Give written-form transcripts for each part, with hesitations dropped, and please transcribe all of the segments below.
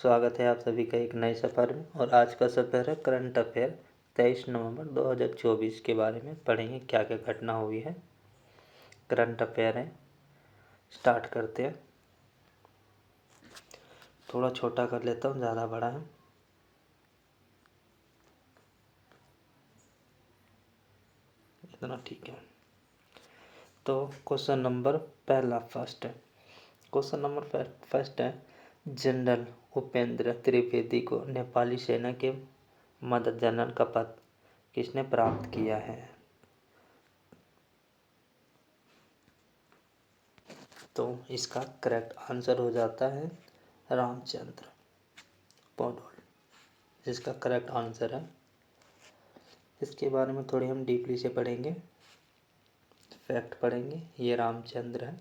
स्वागत है आप सभी का एक नए सफ़र में। और आज का सफ़र है करंट अफेयर 23 नवंबर 2024 के बारे में। पढ़ेंगे क्या क्या घटना हुई है। करंट अफेयर है, स्टार्ट करते हैं। थोड़ा छोटा कर लेता हूँ, ज़्यादा बड़ा है। इतना ठीक है। तो क्वेश्चन नंबर पहला फर्स्ट है। क्वेश्चन नंबर फर्स्ट है, जनरल उपेंद्र त्रिवेदी को नेपाली सेना के मदद जनरल का पद किसने प्राप्त किया है? तो इसका करेक्ट आंसर हो जाता है रामचंद्र पौडवाल, जिसका करेक्ट आंसर है। इसके बारे में थोड़ी हम डीपली से पढ़ेंगे, फैक्ट पढ़ेंगे। ये रामचंद्र है,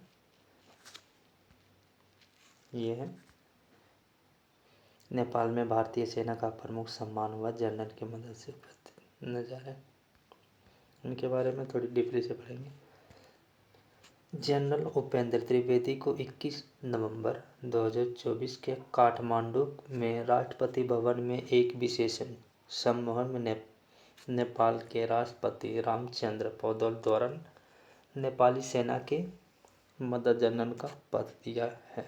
ये है नेपाल में भारतीय सेना का प्रमुख सम्मान हुआ जनरल की मदद से नज़ारा। इनके बारे में थोड़ी डीपली से पढ़ेंगे। जनरल उपेंद्र त्रिवेदी को 21 नवंबर 2024 के काठमांडू में राष्ट्रपति भवन में एक विशेष सम्मेलन में नेपाल के राष्ट्रपति रामचंद्र पौडवाल द्वारा नेपाली सेना के मदद जनरल का पद दिया है।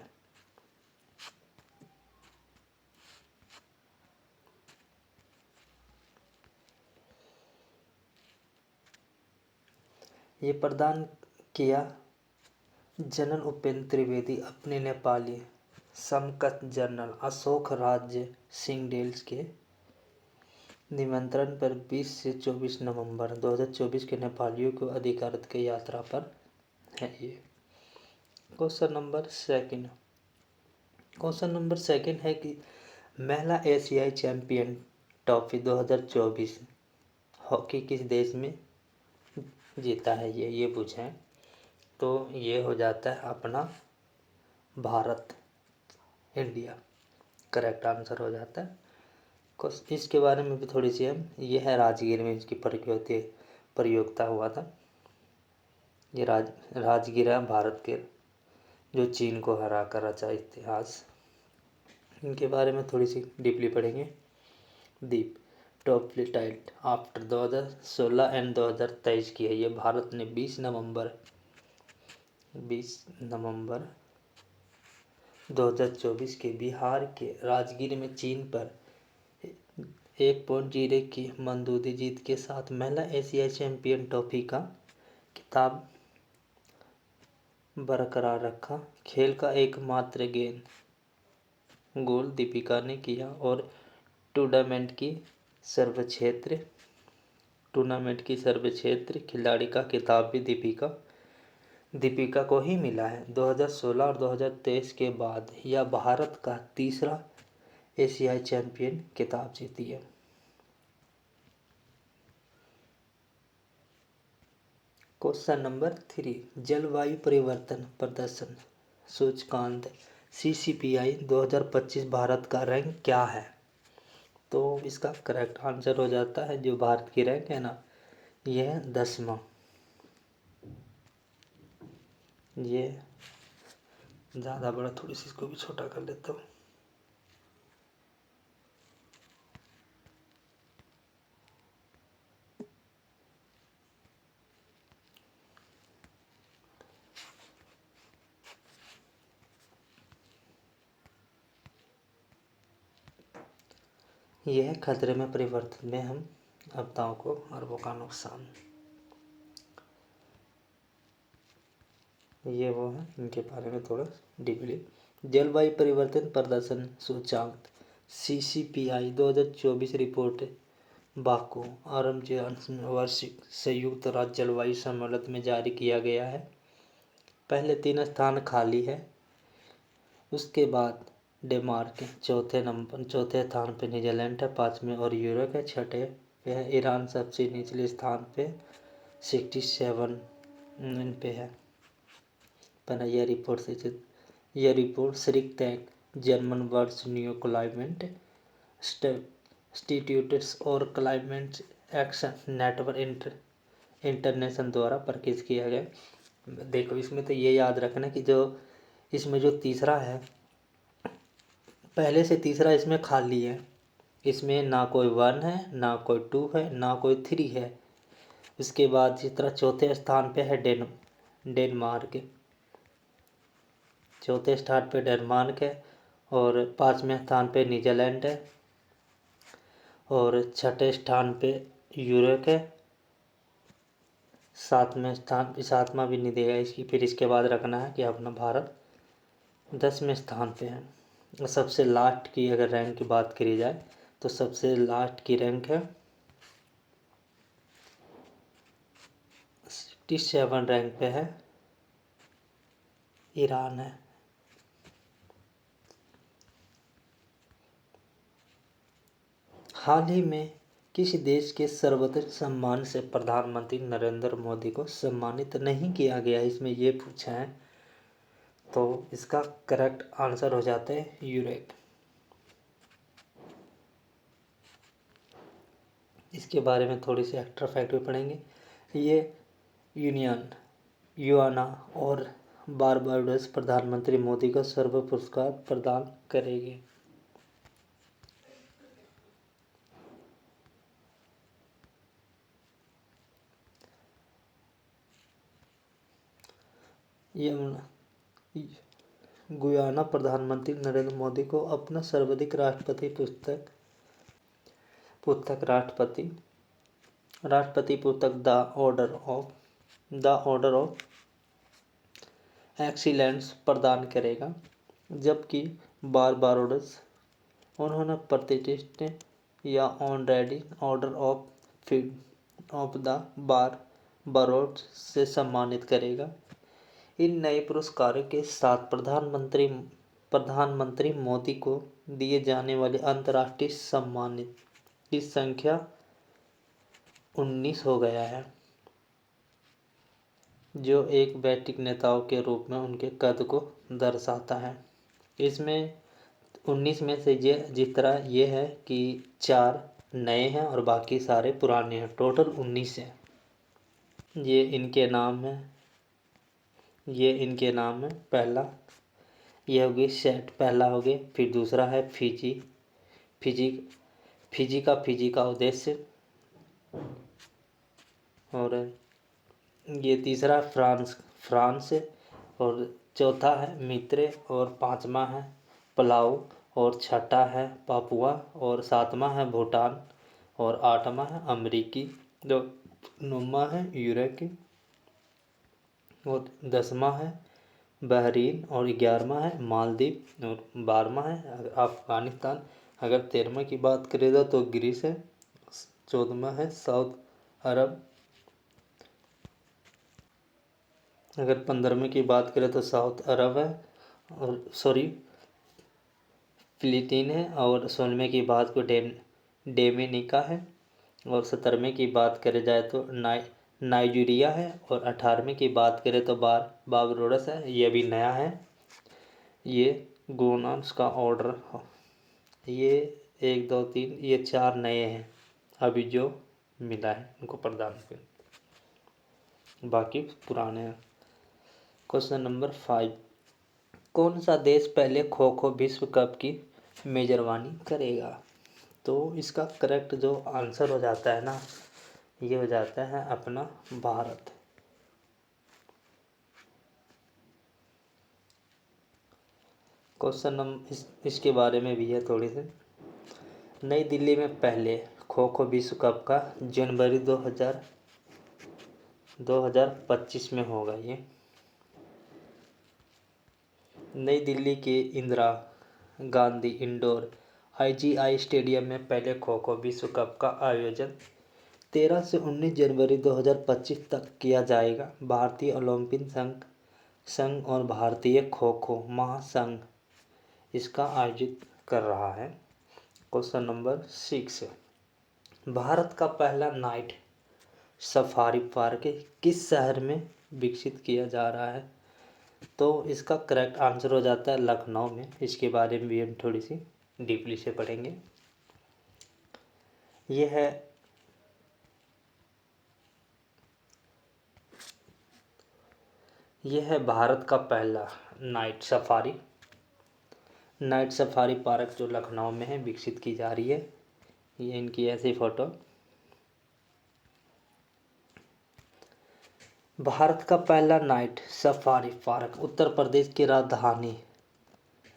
ये प्रदान किया जनरल उपेंद्र त्रिवेदी अपने नेपाली समकक्ष जनरल अशोक राज्य सिंहडेल के निमंत्रण पर 20 से 24 नवंबर 2024 के नेपालियों को अधिकृत की यात्रा पर है। ये क्वेश्चन नंबर सेकंड है कि महिला एशियाई चैंपियन ट्रॉफी 2024 हॉकी किस देश में जीता है? ये पूछें तो ये हो जाता है अपना भारत, इंडिया। करेक्ट आंसर हो जाता है। इसके बारे में भी थोड़ी सी हम, ये है राजगीर में इसकी प्रतियोगिता हुआ था। ये राजगीर है भारत के, जो चीन को हरा कर रचा इतिहास। इनके बारे में थोड़ी सी डीपली पढ़ेंगे। दीप ट्रॉफी टाइटल आफ्टर 2016 एंड 2023 की है। ये भारत ने 20 नवंबर 2024 के बिहार के राजगीर में चीन पर 1-0 की मंदोदी जीत के साथ महिला एशियाई चैंपियन ट्रॉफी का खिताब बरकरार रखा। खेल का एकमात्र गोल दीपिका ने किया और टूर्नामेंट की सर्वश्रेष्ठ खिलाड़ी का खिताब भी दीपिका को ही मिला है। 2016 और 2023 के बाद यह भारत का तीसरा एशियाई चैंपियन खिताब जीती है। क्वेश्चन नंबर 3, जलवायु परिवर्तन प्रदर्शन सूचकांक CCPI 2025 भारत का रैंक क्या है? तो इसका करेक्ट आंसर हो जाता है, जो भारत की रैंक है ना, यह है 10वां। ये ज़्यादा बड़ा, थोड़ी सी इसको भी छोटा कर लेता हूँ। यह खतरे में परिवर्तन में हम आपदाओं को अरबों का नुकसान, ये वो है। इनके बारे में थोड़ा डीपली। जलवायु परिवर्तन प्रदर्शन सूचकांक CCPI 2024 रिपोर्ट बाकू वार्षिक संयुक्त राज्य जलवायु सम्मेलन में जारी किया गया है। पहले 3 स्थान खाली है। उसके बाद डेनमार्क चौथे स्थान पे, नीदरलैंड है 5वें और यूरोप है 6ठे पे है। ईरान सबसे निचले स्थान पे 67 पे है। पर यह रिपोर्ट संयुक्त German words new climate institutes और क्लाइमेट एक्शन नेटवर्क इंटरनेशनल द्वारा प्रकाशित किया गया। देखो, इसमें तो ये याद रखना कि जो इसमें जो तीसरा है पहले से तीसरा इसमें खाली है। इसमें ना कोई 1 है, ना कोई 2 है, ना कोई 3 है। इसके बाद इस तरह चौथे स्थान पे है डेनमार्क। चौथे स्थान पे डेनमार्क है और 5वें स्थान पे नीदरलैंड है और 6ठे स्थान पे यूरोप है। 7वां भी नहीं देगा इसकी। फिर इसके बाद रखना है कि अपना भारत 10वें स्थान पे है। और सबसे लास्ट की अगर रैंक की बात करी जाए तो सबसे लास्ट की रैंक है 67 रैंक पे है, ईरान है। हाल ही में किसी देश के सर्वोच्च सम्मान से प्रधानमंत्री नरेंद्र मोदी को सम्मानित नहीं किया गया, इसमें ये पूछा है। तो इसका करेक्ट आंसर हो जाता है यूरोप। इसके बारे में थोड़ी सी एक्स्ट्रा फैक्ट भी पढ़ेंगे। ये युआना और बारबाडोस प्रधानमंत्री मोदी को सर्व पुरस्कार प्रदान करेंगे। ये गुयाना प्रधानमंत्री नरेंद्र मोदी को अपना सर्वाधिक राष्ट्रपति पुस्तक राष्ट्रपति पुस्तक द ऑर्डर ऑफ एक्सीलेंस प्रदान करेगा। जबकि बारबाडोस उन्होंने प्रतिष्ठित या honorary order of the Barbados से सम्मानित करेगा। इन नए पुरस्कारों के साथ प्रधानमंत्री मोदी को दिए जाने वाले अंतर्राष्ट्रीय सम्मान की संख्या 19 हो गया है, जो एक वैश्विक नेताओं के रूप में उनके कद को दर्शाता है। इसमें 19 में से जिस तरह ये है कि 4 नए हैं और बाकी सारे पुराने हैं, टोटल 19 है। ये इनके नाम है। पहला ये हो गई सेट, पहला हो गया। फिर दूसरा है फिजी का उद्देश्य। और ये तीसरा फ्रांस और चौथा है मित्र और 5वां है पलाऊ और 6ठा है पापुआ और 7वां है भूटान और 8वां है अमेरिकी, जो 9वां है यूरोप और 10वां है बहरीन और 11वां है मालदीव और 12वां है अफगानिस्तान। अगर 13वां की बात करें तो ग्रीस है। 14वां है साउथ अरब। अगर 15वें की बात करें तो साउथ अरब है और फिलीपीन है। और 16वें की बात को डोमिनिका है। और 17वें की बात करें जाए तो नाइजीरिया है। और 18वें की बात करें तो बारबाडोस है, ये भी नया है। ये गुयाना का ऑर्डर, ये 1 2 3 ये 4 नए हैं अभी जो मिला है उनको प्रदान कर, बाकी पुराने हैं। क्वेश्चन नंबर 5, कौन सा देश पहले खो खो विश्व कप की मेजबानी करेगा? तो इसका करेक्ट जो आंसर हो जाता है ना, ये हो जाता है अपना भारत। क्वेश्चन नंबर इसके बारे में भी है थोड़ी सी। नई दिल्ली में पहले खो खो विश्व कप का जनवरी 2025 में होगा। ये नई दिल्ली के Indira Gandhi indoor IGI stadium में पहले खो खो विश्व कप का आयोजन 13 से 19 जनवरी 2025 तक किया जाएगा। भारतीय ओलंपिक संघ और भारतीय खो खो महासंघ इसका आयोजित कर रहा है। क्वेश्चन नंबर 6, भारत का पहला नाइट सफारी पार्क किस शहर में विकसित किया जा रहा है? तो इसका करेक्ट आंसर हो जाता है लखनऊ में। इसके बारे में भी हम थोड़ी सी डीपली से पढ़ेंगे। यह है भारत का पहला night safari night safari park जो लखनऊ में है विकसित की जा रही है। ये इनकी ऐसी फ़ोटो। भारत का पहला night safari park Uttar Pradesh की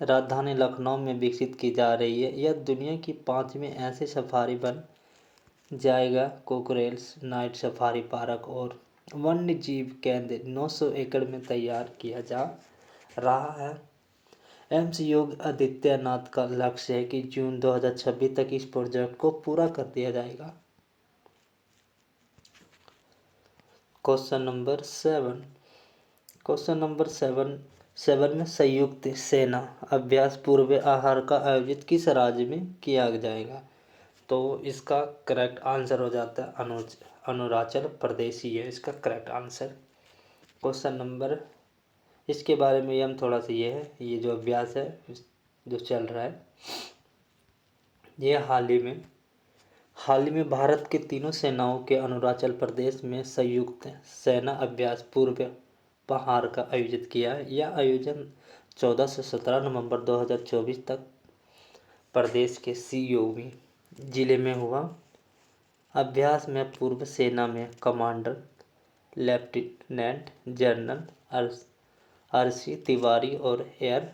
राजधानी लखनऊ में विकसित की जा रही है। यह दुनिया की 5वीं ऐसी सफारी बन जाएगा। कोकरेल्स नाइट सफारी पार्क और वन्य जीव केंद्र 900 एकड़ में तैयार किया जा रहा है। एम्स योगी आदित्यनाथ का लक्ष्य है कि जून 2026 तक इस प्रोजेक्ट को पूरा कर दिया जाएगा। क्वेश्चन नंबर 7 में संयुक्त सेना अभ्यास पूर्व आहार का आयोजित किस राज्य में किया जाएगा? तो इसका करेक्ट आंसर हो जाता है अरुणाचल प्रदेश ही है इसका करेक्ट आंसर। क्वेश्चन नंबर इसके बारे में हम थोड़ा सा ये जो अभ्यास है जो चल रहा है ये हाल ही में भारत के तीनों सेनाओं के अरुणाचल प्रदेश में संयुक्त सेना अभ्यास पूर्व पहाड़ का आयोजित किया है। यह आयोजन 14 से 17 नवंबर 2024 तक प्रदेश के सियोगी जिले में हुआ। अभ्यास में पूर्व सेना में commander lieutenant general RC Tiwari और एयर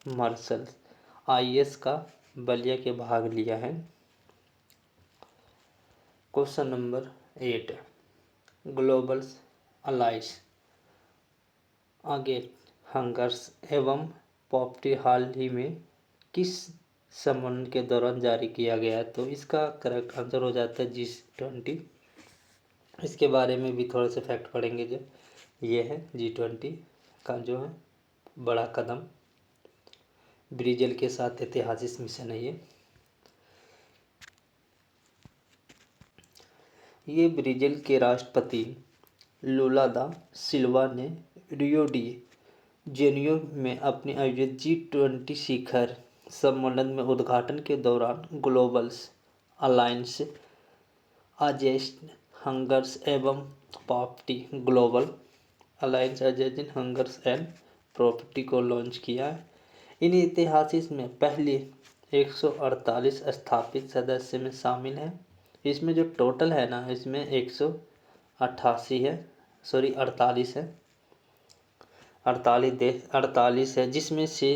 मार्शल आईएस का बलिया के भाग लिया है। क्वेश्चन नंबर 8 ग्लोबल अलाइंस आगे हंगर्स एवं पॉवर्टी हाल ही में किस सम्मेलन के दौरान जारी किया गया है? तो इसका करेक्ट आंसर हो जाता है G20। इसके बारे में भी थोड़े से फैक्ट पढ़ेंगे। जो ये है G20 का जो है बड़ा कदम ब्राज़ील के साथ ऐतिहासिक मिशन है। ये ब्राज़ील के राष्ट्रपति लूला दा सिल्वा ने रियो डी जेनियो में अपने आयोजित G20 शिखर सम्मेलन में उद्घाटन के दौरान ग्लोबल अलायंस अगेंस्ट हंगर्स एवं poverty global alliance against hungers and poverty को लॉन्च किया। इन ऐतिहासिक में पहले 148 स्थापित सदस्य में शामिल हैं। इसमें जो टोटल है ना इसमें 188 है 48 है 48 है जिसमें से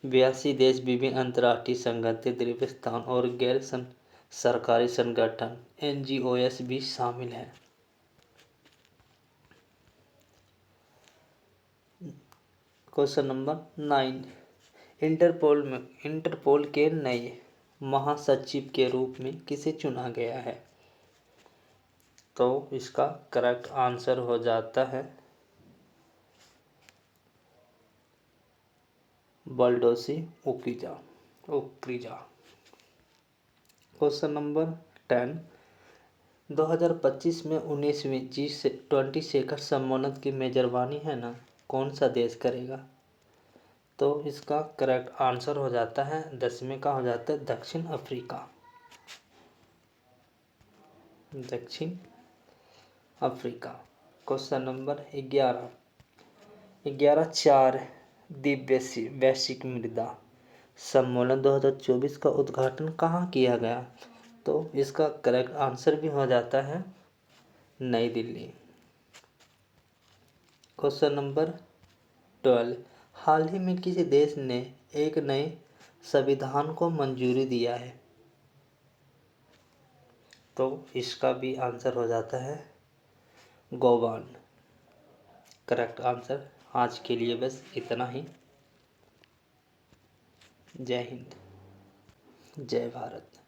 82 देश विभिन्न अंतर्राष्ट्रीय संगठन द्वीप स्थान और गैर सरकारी संगठन NGOs भी शामिल हैं। क्वेश्चन नंबर 9 इंटरपोल के नए महासचिव के रूप में किसे चुना गया है? तो इसका करेक्ट आंसर हो जाता है बल्डोसी उक्रीजा। क्वेश्चन नंबर 10 2025 में 19वीं G20 शिखर सम्मेलन की मेजबानी है ना कौन सा देश करेगा? तो इसका करेक्ट आंसर हो जाता है 10वें का हो जाता है दक्षिण अफ्रीका। क्वेश्चन नंबर 11 द्विदेशीय वैश्विक मृदा सम्मेलन 2024 का उद्घाटन कहाँ किया गया? तो इसका करेक्ट आंसर भी हो जाता है नई दिल्ली। क्वेश्चन नंबर 12 हाल ही में किसी देश ने एक नए संविधान को मंजूरी दिया है? तो इसका भी आंसर हो जाता है गोवान। Correct answer. आज के लिए बस इतना ही। जय हिंद जय भारत।